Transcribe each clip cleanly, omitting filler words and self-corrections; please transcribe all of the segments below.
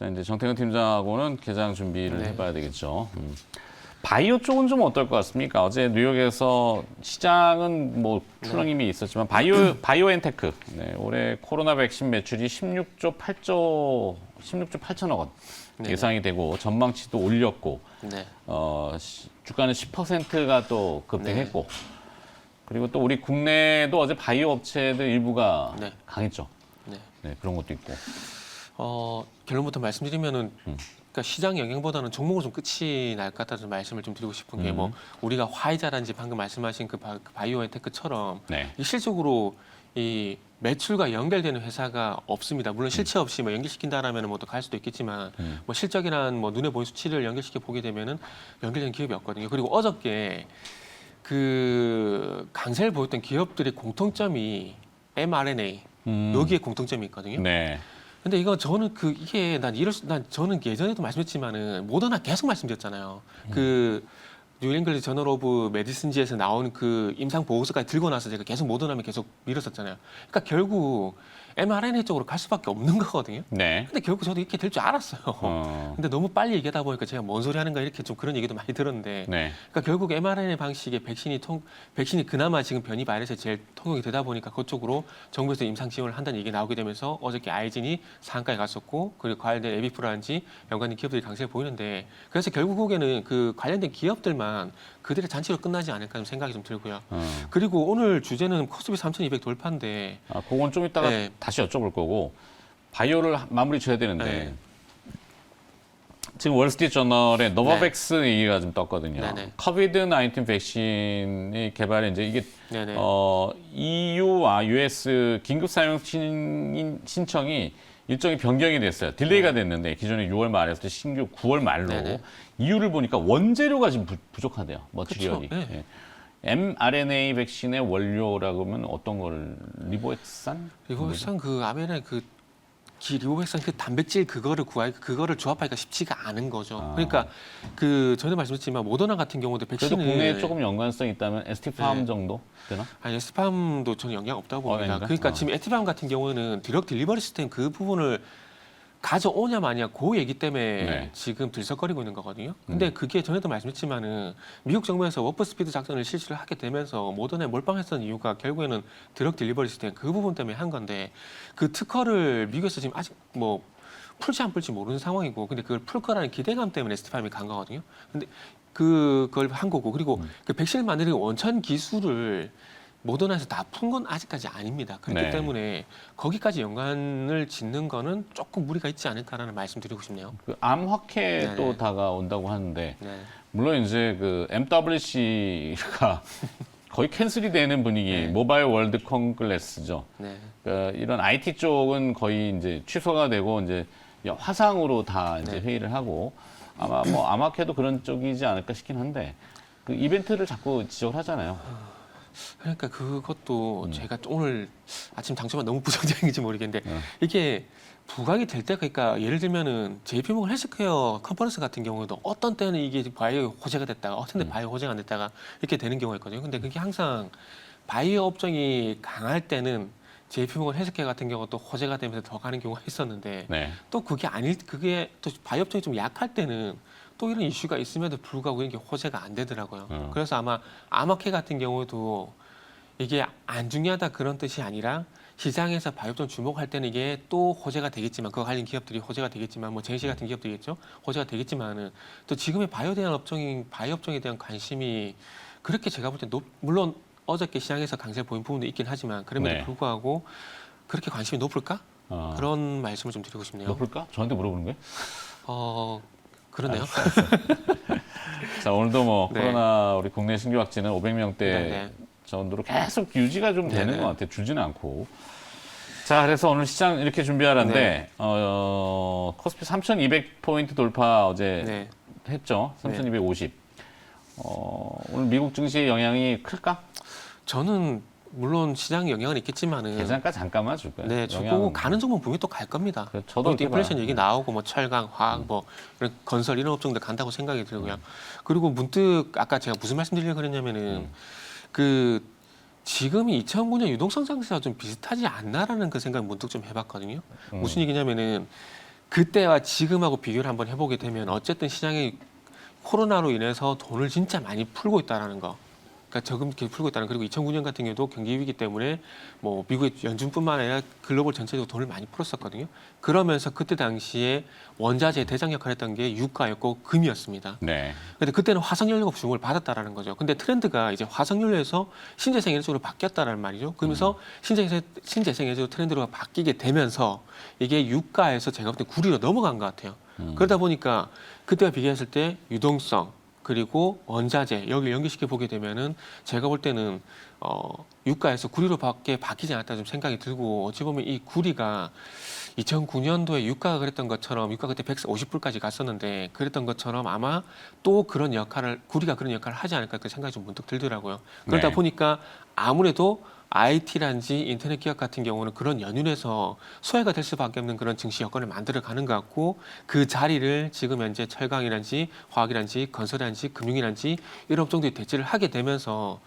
자, 이제 정태근 팀장하고는 개장 준비를 네. 해봐야 되겠죠. 바이오 쪽은 좀 어떨 것 같습니까? 어제 뉴욕에서 시장은 뭐 출렁임이 있었지만 바이오엔테크 올해 코로나 백신 매출이 16조 8천억 원 네네. 예상이 되고 전망치도 올렸고 네. 주가는 10%가 또 급등했고 그리고 또 우리 국내도 어제 바이오 업체들 일부가 네. 강했죠. 네. 네, 그런 것도 있고. 결론부터 말씀드리면은 그러니까 시장 영향보다는 종목으로 좀 끝이 날 것 같다는 말씀을 좀 드리고 싶은 게 뭐 우리가 화이자라든지 방금 말씀하신 그 바이오엔테크처럼 네. 이 실적으로 이 매출과 연결되는 회사가 없습니다. 물론 실체 없이 뭐 연결시킨다라면 뭐 또 갈 수도 있겠지만 뭐 실적이란 뭐 눈에 보이는 수치를 연결시켜 보게 되면은 연결된 기업이 없거든요. 그리고 어저께 그 강세를 보였던 기업들의 공통점이 mRNA 여기에 공통점이 있거든요. 네. 근데 이거 저는 난 저는 예전에도 말씀했지만은 모더나 계속 말씀드렸잖아요. 그 뉴잉글랜드 저널 오브 메디슨지에서 나온 그 임상 보고서까지 들고 나서 제가 계속 모더나면 계속 밀었었잖아요. 그러니까 결국 mRNA 쪽으로 갈 수밖에 없는 거거든요. 네. 근데 결국 저도 이렇게 될 줄 알았어요. 근데 너무 빨리 얘기하다 보니까 제가 뭔 소리 하는가 이렇게 좀 그런 얘기도 많이 들었는데 네. 그러니까 결국 mRNA 방식의 백신이 그나마 지금 변이 바이러스에 제일 통용이 되다 보니까 그쪽으로 정부에서 임상 지원을 한다는 얘기 나오게 되면서 어저께 아이진이 상한가에 갔었고 그리고 관련된 에비프라든지 연관된 기업들이 강세를 보이는데 그래서 결국에는 그 관련된 기업들만 그들의 잔치로 끝나지 않을까 좀 생각이 좀 들고요. 그리고 오늘 주제는 코스피 3,200 돌파인데 그건 좀 이따가 네. 다시 여쭤볼 거고 바이오를 마무리 줘야 되는데 네. 지금 월스트리트 저널에 노바백스 얘기가 좀 떴거든요. 네네. 코비드 19 백신의 개발에 이제 이게 네네. EU와 US 긴급 사용 신청이 일정이 변경이 됐어요. 딜레이가 됐는데 기존에 6월 말에서 신규 9월 말로 네네. 이유를 보니까 원재료가 지금 부족하대요. 머티리얼이. 그쵸. 네. 예. mRNA 백신의 원료라고 하면 어떤 걸 리보엑산? 리보백산 그 아메리카 리보백산 그 단백질 그거를 조합하기가 쉽지가 않은 거죠. 그러니까 그 전에 말씀드렸지만 모더나 같은 경우도 그래도 백신을 국내에 조금 연관성이 있다면 에스티팜 네. 정도 되나? 아니 에스팜도 저는 영향 없다고 봅니다. 아닌가? 그러니까 지금 에스팜 같은 경우는 드럭 딜리버리 시스템 그 부분을 가져오냐 마냐 그 얘기 때문에 네. 지금 들썩거리고 있는 거거든요. 근데 그게 전에도 말씀했지만은 미국 정부에서 워프 스피드 작전을 실시를 하게 되면서 모더나에 몰빵했던 이유가 결국에는 드럭 딜리버리 시스템 그 부분 때문에 한 건데 그 특허를 미국에서 지금 아직 뭐 풀지 안 풀지 모르는 상황이고 근데 그걸 풀 거라는 기대감 때문에 에스티팜이 간 거거든요. 근데 그걸 한 거고 그리고 그 백신을 만드는 원천 기술을 모더나에서 다 푼 건 아직까지 아닙니다. 그렇기 네. 때문에 거기까지 연관을 짓는 거는 조금 무리가 있지 않을까라는 말씀드리고 싶네요. 그 암확해 네네. 또 다가온다고 하는데 네. 물론 이제 그 MWC가 거의 캔슬이 되는 분위기, 네. 모바일 월드 콩글레스죠. 네. 그러니까 이런 IT 쪽은 거의 이제 취소가 되고 이제 화상으로 다 이제 네. 회의를 하고 아마 뭐 암학회도 그런 쪽이지 않을까 싶긴 한데 그 이벤트를 자꾸 지적을 하잖아요. 그러니까 그것도 제가 오늘 아침 당초만 너무 부정적인지 모르겠는데 이게 부각이 될 때 그러니까 예를 들면은 JP모건 헬스케어 컨퍼런스 같은 경우도 어떤 때는 이게 바이오 호재가 됐다가 어떤 때 바이오 호재가 안 됐다가 이렇게 되는 경우가 있거든요. 근데 그게 항상 바이오 업종이 강할 때는 JP모건 헬스케어 같은 경우도 호재가 되면서 더 가는 경우가 있었는데 네. 또 그게 또 바이오 업종이 좀 약할 때는 또 이런 이슈가 있음에도 불구하고 이게 호재가 안 되더라고요. 그래서 아마 암흑해 같은 경우도 이게 안 중요하다 그런 뜻이 아니라 시장에서 바이오 업종 주목할 때는 이게 또 호재가 되겠지만 그거 관련 기업들이 호재가 되겠지만 뭐 제시 같은 기업들이겠죠. 호재가 되겠지만은 또 지금의 바이오 업종에 대한 관심이 그렇게 제가 볼 때 물론 어저께 시장에서 강세 보인 부분도 있긴 하지만 그럼에도 네. 불구하고 그렇게 관심이 높을까? 그런 말씀을 좀 드리고 싶네요. 높을까? 저한테 물어보는 거예요? 그러네요. 자, 오늘도 뭐 네. 코로나 우리 국내 신규 확진은 500명대 네. 정도로 계속 유지가 좀 되는 네네. 것 같아요. 줄지는 않고. 자, 그래서 오늘 시장 이렇게 준비하는데 네. 코스피 3,200포인트 돌파 어제 네. 했죠. 3,250. 오늘 미국 증시의 영향이 클까? 저는 물론 시장 영향은 있겠지만은 계산가 잠깐만 줄 거예요. 네, 저거 가는 종목 분명히 또 갈 겁니다. 저도 또 그렇게 인플레이션 봐요. 얘기 나오고 뭐 철강, 화학, 뭐 이런 건설 이런 업종들 간다고 생각이 들고요. 그리고 문득 아까 제가 무슨 말씀드리려고 그랬냐면은 그 지금이 2009년 유동성 장세와 좀 비슷하지 않나라는 그 생각 문득 좀 해봤거든요. 무슨 얘기냐면은 그때와 지금하고 비교를 한번 해보게 되면 어쨌든 시장이 코로나로 인해서 돈을 진짜 많이 풀고 있다라는 거. 그러니까 저금리 풀고 있다는, 그리고 2009년 같은 경우도 경기 위기 때문에 뭐 미국의 연준뿐만 아니라 글로벌 전체적으로 돈을 많이 풀었었거든요. 그러면서 그때 당시에 원자재 대장 역할을 했던 게 유가였고 금이었습니다. 네. 근데 그때는 화석연료가 부흥을 받았다라는 거죠. 근데 트렌드가 이제 화석연료에서 신재생에너지 쪽으로 바뀌었다라는 말이죠. 그러면서 신재생에너지 트렌드로 바뀌게 되면서 이게 유가에서 제가 볼 때 구리로 넘어간 것 같아요. 그러다 보니까 그때와 비교했을 때 유동성 그리고 원자재 여기 연결시켜 보게 되면은 제가 볼 때는 유가에서 구리로밖에 바뀌지 않았다 좀 생각이 들고, 어찌 보면 이 구리가 2009년도에 유가가 그랬던 것처럼, 유가 그때 150불까지 갔었는데 그랬던 것처럼 아마 또 그런 역할을, 구리가 그런 역할을 하지 않을까 그 생각이 좀 문득 들더라고요. 그러다 네. 보니까 아무래도 IT란지 인터넷 기업 같은 경우는 그런 연륜에서 소외가 될 수밖에 없는 그런 증시 여건을 만들어 가는 것 같고, 그 자리를 지금 현재 철강이란지 화학이란지 건설이란지 금융이란지 이런 업종들이 대체를 하게 되면서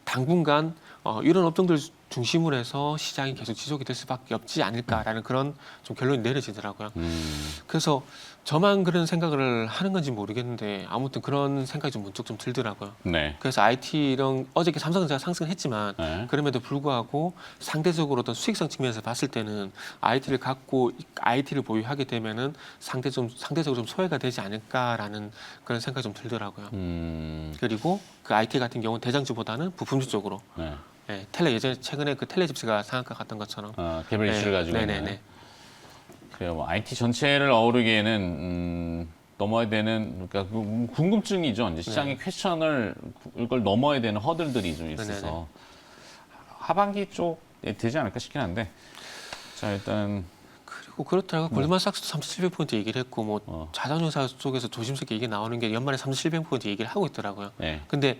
당분간 이런 업종들 중심으로 해서 시장이 계속 지속이 될 수밖에 없지 않을까라는 그런 좀 결론이 내려지더라고요. 그래서 저만 그런 생각을 하는 건지 모르겠는데 아무튼 그런 생각이 좀 문득 좀 들더라고요. 네. 그래서 IT 이런 어저께 삼성전자가 상승했지만 네. 그럼에도 불구하고 상대적으로 어떤 수익성 측면에서 봤을 때는 IT를 보유하게 되면은 상대적으로 좀 소외가 되지 않을까라는 그런 생각이 좀 들더라고요. 그리고 그 IT 같은 경우는 대장주보다는 부품주 쪽으로. 네. 네, 예전에 최근에 그 텔레집스가 상한가 갔던 것처럼. 개별 이슈를 가지고 있는. 네네네. 그래요. 뭐 IT 전체를 어우르기에는 넘어야 되는, 그러니까 궁금증이죠. 이제 시장의 퀘스천을 이걸 넘어야 되는 허들들이 좀 있어서 네네네. 하반기 쪽에 되지 않을까 싶긴 한데, 자 일단 그리고 그렇더라고요. 골드만삭스도 3,700포인트 얘기를 했고, 뭐 자산운용사 쪽에서 조심스럽게 얘기 나오는 게 연말에 3,700포인트 얘기를 하고 있더라고요. 네. 근데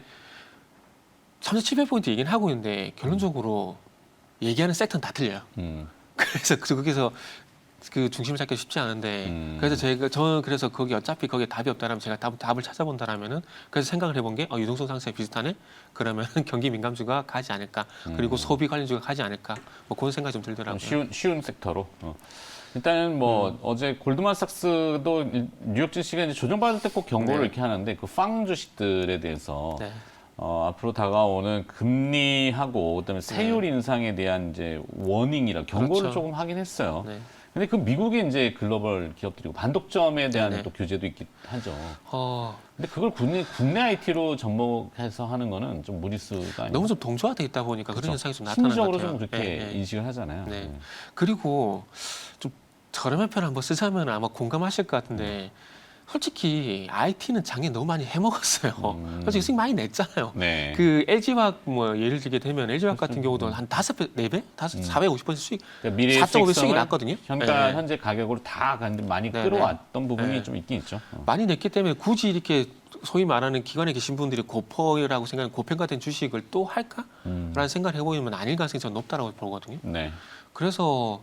3,700포인트 얘기는 하고 있는데 결론적으로 얘기하는 섹터는 다 틀려요. 그래서 거기서 그 중심을 잡기 쉽지 않은데, 그래서 저는 그래서 거기 어차피 거기에 답이 없다라면 제가 답을 찾아본다라면, 그래서 생각을 해본 게 유동성 상승에 비슷하네. 그러면 경기 민감주가 가지 않을까, 그리고 소비 관련주가 가지 않을까, 뭐 그런 생각이 좀 들더라고요. 쉬운 섹터로. 일단은 뭐 어제 골드만삭스도 뉴욕 증시가 이제 조정받을 때 꼭 경고를 네. 이렇게 하는데, 그 팡 주식들에 대해서 네. 앞으로 다가오는 금리하고 그다음에 세율 인상에 대한 이제 워닝이라 경고를 그렇죠. 조금 하긴 했어요. 네. 근데 그 미국의 이제 글로벌 기업들이고 반독점에 대한 네네. 또 규제도 있긴 하죠. 근데 그걸 국내 IT로 접목해서 하는 거는 좀 무리수가 아니에요. 너무 좀 동조화돼 있다 보니까 그런 현상이 좀 나타나는 것 심리적으로 같아요. 좀 그렇게 네, 네. 인식을 하잖아요. 네. 그리고 좀 저렴한 편 한번 쓰자면 아마 공감하실 것 같은데, 솔직히 IT는 작년에 너무 많이 해먹었어요. 솔직히 수익 많이 냈잖아요. 네. 그 LG화학 뭐 예를 들게 되면 LG화학 같은 경우도 한 5배, 4배? 450% 수익, 그러니까 미래의 4.5배 수익이 수익성을 났거든요. 현가 네. 현재 가격으로 다 많이 네, 끌어왔던 부분이 네. 좀 있긴 있죠. 많이 냈기 때문에 굳이 이렇게 소위 말하는 기관에 계신 분들이 고퍼라고 생각하는 고평가된 주식을 또 할까? 라는 생각을 해보면 아닐 가능성이 저는 높다고 보거든요. 네. 그래서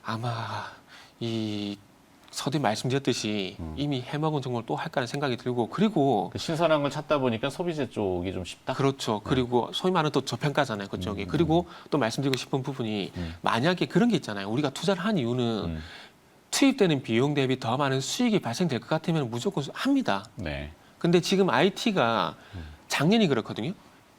아마 이 서두에 말씀드렸듯이 이미 해먹은 종목을 또 할까라는 생각이 들고, 그리고 그 신선한 걸 찾다 보니까 소비재 쪽이 좀 쉽다. 그렇죠. 그리고 소위 말하는 또 저평가잖아요, 그쪽이. 그리고 또 말씀드리고 싶은 부분이, 만약에 그런 게 있잖아요. 우리가 투자를 한 이유는 투입되는 비용 대비 더 많은 수익이 발생될 것 같으면 무조건 합니다. 네. 근데 지금 IT가 작년이 그렇거든요.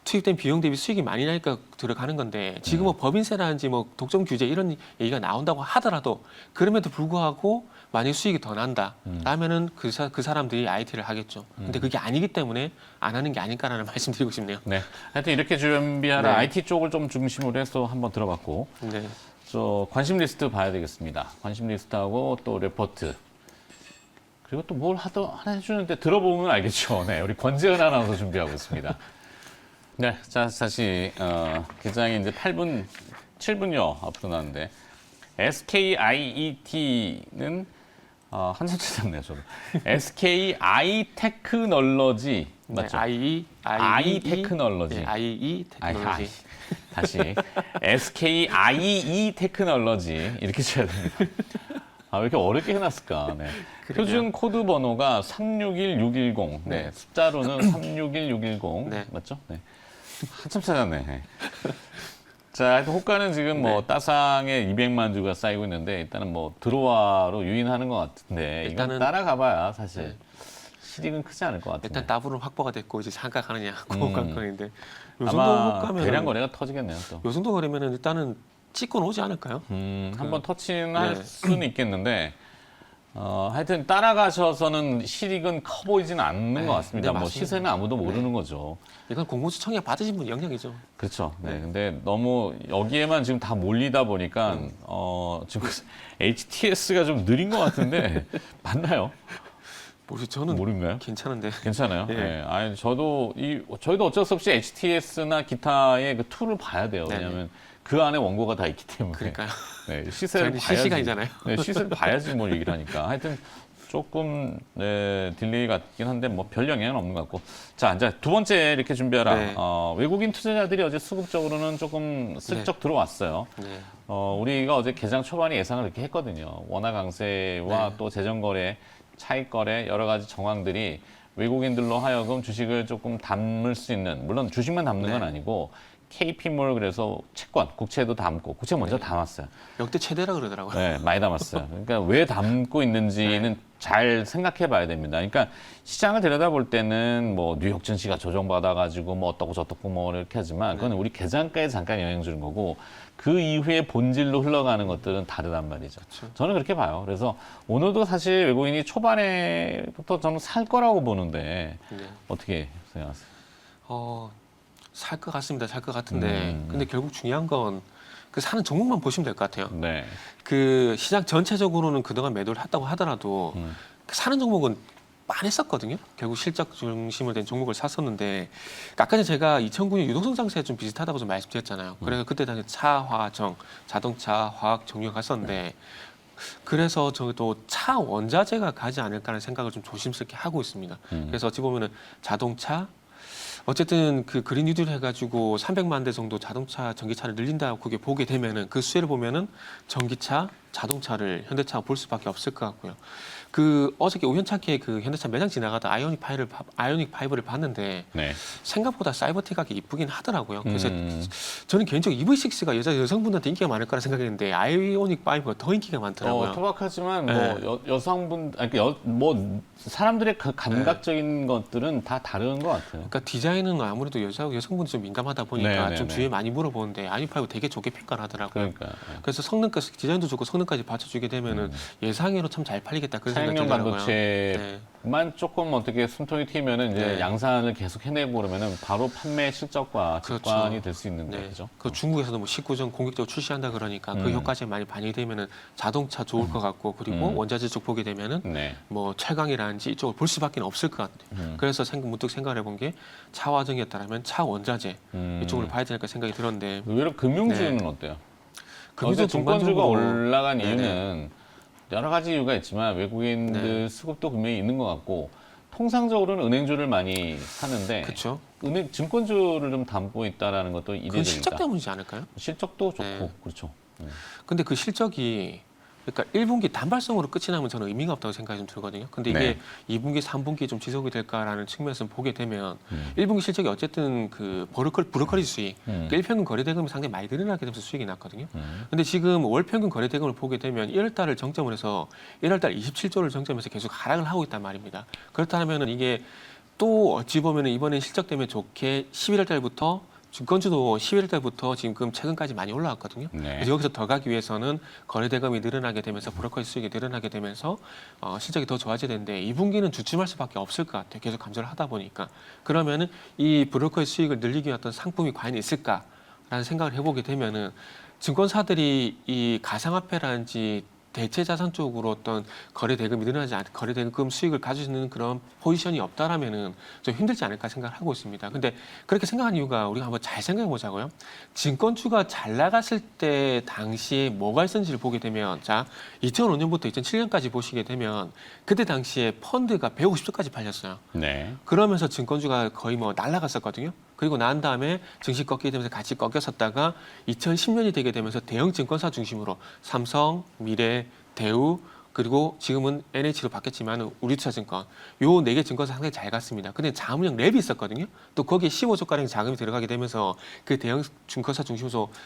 투입된 비용 대비 수익이 많이 나니까 들어가는 건데, 지금 뭐 법인세라든지 뭐 독점 규제 이런 얘기가 나온다고 하더라도, 그럼에도 불구하고 만약 수익이 더 난다 라면은 그 사람들이 IT를 하겠죠. 근데 그게 아니기 때문에 안 하는 게 아닐까라는 말씀드리고 싶네요. 네. 하여튼 이렇게 준비하라 네. IT 쪽을 좀 중심으로 해서 한번 들어봤고, 네. 저 관심 리스트 봐야 되겠습니다. 관심 리스트하고 또 레포트. 그리고 또 뭘 하나 해주는데 들어보면 알겠죠. 네. 우리 권재은 아나운서 준비하고 있습니다. 네. 자, 다시, 기장이 이제 7분여 앞으로 나왔는데, SKIET는 한참 찾았네요, 저도. SKI 테크놀로지 맞죠? 네, I 테크놀로지. 네, IE 테크놀로지. 다시 SKIE 테크놀로지 이렇게 쳐야 됩니다. 왜 이렇게 어렵게 해놨을까? 네. 표준 코드 번호가 361610. 네. 숫자로는 361610. 네. 맞죠? 네. 한참 찾았네. 네. 자, 하여튼 호가는 지금 뭐 네. 따상에 200만 주가 쌓이고 있는데 일단은 뭐 드로와로 유인하는 것 같은데 이건 일단은- 따라가봐야 사실 네. 실익은 크지 않을 것 같은데. 일단 따블은 확보가 됐고 이제 상가 가느냐 그 관건인데 요 정도 아마 호가면 대량 거래가 터지겠네요 또. 요 정도 거리면은 일단은 찍고 놓지 않을까요? 한번 터치는 할 네. 수는 있겠는데 하여튼 따라가셔서는 실익은 커 보이지는 않는 네, 것 같습니다. 네, 뭐 맞습니다. 시세는 아무도 모르는 거죠. 이건 공공수청에 받으신 분 영역이죠. 그렇죠. 네. 근데 너무 여기에만 지금 다 몰리다 보니까 지금 HTS가 좀 느린 것 같은데 맞나요? 혹시 저는 모르는가요? 괜찮은데. 괜찮아요. 예. 네. 아니 저희도 어쩔 수 없이 HTS나 기타의 그 툴을 봐야 돼요. 네. 왜냐하면 그 안에 원고가 다 있기 때문에. 그러니까요. 네, 시세를 저희는 봐야지. 실시간이잖아요. 네, 시세를 봐야지 뭘 얘기를 하니까. 하여튼 조금 딜레이 같긴 한데 뭐 별 영향은 없는 것 같고. 자, 이제 두 번째 이렇게 준비하라. 네. 외국인 투자자들이 어제 수급적으로는 조금 슬쩍 들어왔어요. 네. 우리가 어제 개장 초반에 예상을 이렇게 했거든요. 원화 강세와 네. 또 재정거래, 차익거래 여러 가지 정황들이 외국인들로 하여금 주식을 조금 담을 수 있는, 물론 주식만 담는 건 네. 아니고 KP몰 그래서 채권, 국채도 담고, 국채 먼저 담았어요. 역대 최대라 그러더라고요. 네, 많이 담았어요. 그러니까 왜 담고 있는지는 잘 생각해 봐야 됩니다. 그러니까 시장을 들여다볼 때는 뭐 뉴욕 증시가 조정받아가지고 뭐 어떻고 저떻고 뭐 이렇게 하지만 그건 우리 계장가에 잠깐 영향 주는 거고 그 이후에 본질로 흘러가는 것들은 다르단 말이죠. 그렇죠. 저는 그렇게 봐요. 그래서 오늘도 사실 외국인이 초반에부터 저는 살 거라고 보는데 네. 어떻게 생각하세요? 살 것 같습니다. 살 것 같은데. 음. 근데 결국 중요한 건 그 사는 종목만 보시면 될 것 같아요. 네. 그 시장 전체적으로는 그동안 매도를 했다고 하더라도 그 사는 종목은 빤했었거든요. 결국 실적 중심으로 된 종목을 샀었는데 아까 전에 제가 2009년 유동성 장세에 좀 비슷하다고 좀 말씀드렸잖아요. 그래서 그때 당시 차화정, 자동차, 화학, 정유가 갔었는데 그래서 저도 차 원자재가 가지 않을까라는 생각을 좀 조심스럽게 하고 있습니다. 그래서 어찌 보면은 자동차 어쨌든 그 그린 뉴딜 해가지고 300만 대 정도 자동차, 전기차를 늘린다고 그게 보게 되면은 그 수혜를 보면은 전기차, 자동차를 현대차가 볼 수밖에 없을 것 같고요. 그 어저께 우연찮게 그 현대차 매장 지나가다 아이오닉 5를 봤는데 네. 생각보다 사이버텍하게 이쁘긴 하더라고요. 그래서 음. 저는 개인적으로 EV6가 여성분한테 인기가 많을 거라 생각했는데 아이오닉 5가 더 인기가 많더라고요. 투박하지만 네. 뭐 여성분, 아니 뭐 사람들의 그 감각적인 것들은 다 다른 것 같아요. 그러니까 디자인은 아무래도 여성분이 좀 민감하다 보니까 네, 좀 네, 주위에 네. 많이 물어보는데 아이오닉 5 되게 좋게 평가를 하더라고요. 그러니까 그래서 성능까지 디자인도 좋고 성능까지 받쳐주게 되면은 예상외로 참 잘 팔리겠다 그런 생각이 차량용 들더라고요. 반도체만 네. 조금 어떻게 숨통이 튀면은 이제 네. 양산을 계속 해내고 그러면은 바로 판매 실적과 그렇죠. 직관이 될 수 있는데 네. 그죠? 그 중국에서도 뭐 19전 공격적으로 출시한다 그러니까 그 효과가 많이 반영이 되면은 자동차 좋을 것 같고 그리고 원자재 쪽 보게 되면은 네. 뭐 철강이라든지 이쪽을 볼 수밖에 없을 것 같아요. 그래서 문득 생각을 해본 게 차화정이었다면 차 원자재 이쪽으로 봐야 되니까 생각이 들었는데 의외로 금융주는 어때요? 어제 금융주 증권주가 전반적으로- 올라간 네네. 이유는 여러 가지 이유가 있지만 외국인들 네. 수급도 분명히 있는 것 같고 통상적으로는 은행주를 많이 사는데 그렇죠. 증권주를 좀 담고 있다라는 것도 그 이례적이다. 실적 때문이지 않을까요? 실적도 좋고 네. 그렇죠. 근데 그 실적이 그러니까 1분기 단발성으로 끝이 나면 저는 의미가 없다고 생각이 좀 들거든요. 근데 이게 네. 2분기, 3분기 좀 지속이 될까라는 측면에서 보게 되면 1분기 실적이 어쨌든 그 브로커리 수익, 그 일평균 거래대금이 상당히 많이 늘어나게 되면서 수익이 났거든요. 근데 지금 월 평균 거래대금을 보게 되면 1월 달을 정점으로 해서 1월 달 27조를 정점에서 계속 하락을 하고 있단 말입니다. 그렇다면은 이게 또 어찌 보면은 이번에 실적 때문에 좋게 11월 달부터 증권주도 11월 달부터 지금 최근까지 많이 올라왔거든요. 네. 그래서 여기서 더 가기 위해서는 거래대금이 늘어나게 되면서 브로커의 수익이 늘어나게 되면서 실적이 더 좋아져야 되는데 2분기는 주춤할 수밖에 없을 것 같아요. 계속 감소를 하다 보니까. 그러면은 이 브로커의 수익을 늘리기 위한 어떤 상품이 과연 있을까라는 생각을 해보게 되면은 증권사들이 이 가상화폐라든지 대체 자산 쪽으로 어떤 거래 대금이 늘어나지 않, 거래 대금 수익을 가질 수 있는 그런 포지션이 없다라면은 좀 힘들지 않을까 생각을 하고 있습니다. 근데 그렇게 생각한 이유가 우리가 한번 잘 생각해 보자고요. 증권주가 잘 나갔을 때 당시에 뭐가 있었는지를 보게 되면 자, 2005년부터 2007년까지 보시게 되면 그때 당시에 펀드가 150조까지 팔렸어요. 네. 그러면서 증권주가 거의 뭐 날아갔었거든요. 그리고 난 다음에 증시 꺾이게 되면서 같이 꺾였었다가 2010년이 되게 되면서 대형 증권사 중심으로 삼성, 미래, 대우, 그리고 지금은 NH로 바뀌었지만 우리투자증권 요 4개 증권사 상당히 잘 갔습니다. 근데 자문형 랩이 있었거든요. 또 거기에 15조 가량 자금이 들어가게 되면서 그 대형 증권사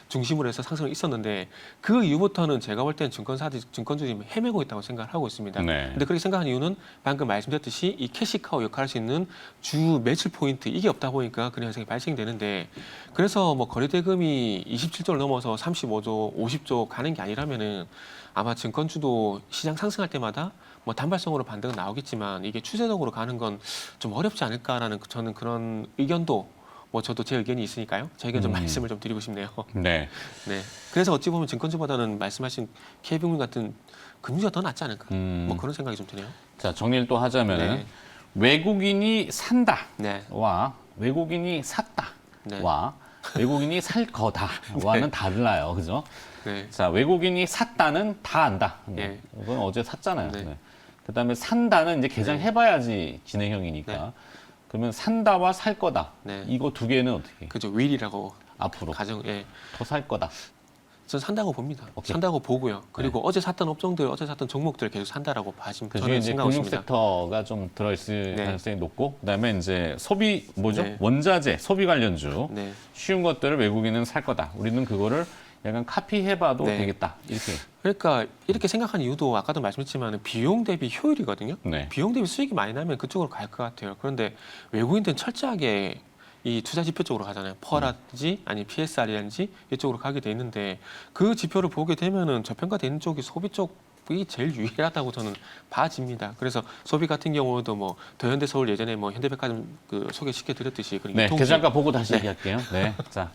중심으로 해서 상승을 있었는데 그 이후부터는 제가 볼 때는 증권주들이 헤매고 있다고 생각을 하고 있습니다. 네. 근데 그렇게 생각하는 이유는 방금 말씀드렸듯이 이 캐시카우 역할을 할 수 있는 주 매출 포인트 이게 없다 보니까 그런 현상이 발생되는데 그래서 뭐 거래대금이 27조를 넘어서 35조, 50조 가는 게 아니라면은 아마 증권주도 시장 상승할 때마다 뭐 단발성으로 반등은 나오겠지만 이게 추세적으로 가는 건 좀 어렵지 않을까라는 저는 그런 의견도 뭐 저도 제 의견이 있으니까요. 제 의견 좀 말씀을 좀 드리고 싶네요. 네. 네. 그래서 어찌 보면 증권주보다는 말씀하신 KB금융 같은 금융주가 더 낫지 않을까. 뭐 그런 생각이 좀 드네요. 자, 정리를 또 하자면은 네. 외국인이 산다와 네. 외국인이 샀다와 네. 외국인이 살 거다와는 달라요. 그죠? 네. 자, 외국인이 샀다는 다 안다. 예. 이건 어제 샀잖아요. 네. 네. 그다음에 산다는 이제 개장해봐야지 진행형이니까. 네. 그러면 산다와 살 거다. 네. 이거 두 개는 어떻게? 그죠. 윌이라고 앞으로 가정. 예. 더 살 거다. 전 산다고 봅니다. 오케이. 산다고 보고요. 그리고 어제 샀던 업종들, 어제 샀던 종목들 계속 산다라고 봐시면 그 중에 저는 이제 생각하고 금융 있습니다. 섹터가 좀 들어있을 네. 가능성이 높고, 그다음에 이제 소비 네. 원자재, 소비 관련주 네. 쉬운 것들을 외국인은 살 거다. 우리는 그거를 약간 카피해봐도 네. 되겠다. 이렇게. 그러니까 이렇게 생각한 이유도 아까도 말씀드렸지만 비용 대비 효율이거든요. 네. 비용 대비 수익이 많이 나면 그쪽으로 갈 것 같아요. 그런데 외국인들은 철저하게 이 투자 지표 쪽으로 가잖아요. 퍼라든지 아니 PSR이라든지 이쪽으로 가게 돼 있는데 그 지표를 보게 되면은 저평가돼 있는 쪽이 소비 쪽이 제일 유일하다고 저는 봐집니다. 그래서 소비 같은 경우도 뭐 더현대 서울 예전에 뭐 현대백화점 그 소개시켜 드렸듯이 그리고 네, 유통지- 계장가 보고 다시 네. 얘기할게요. 네. 자,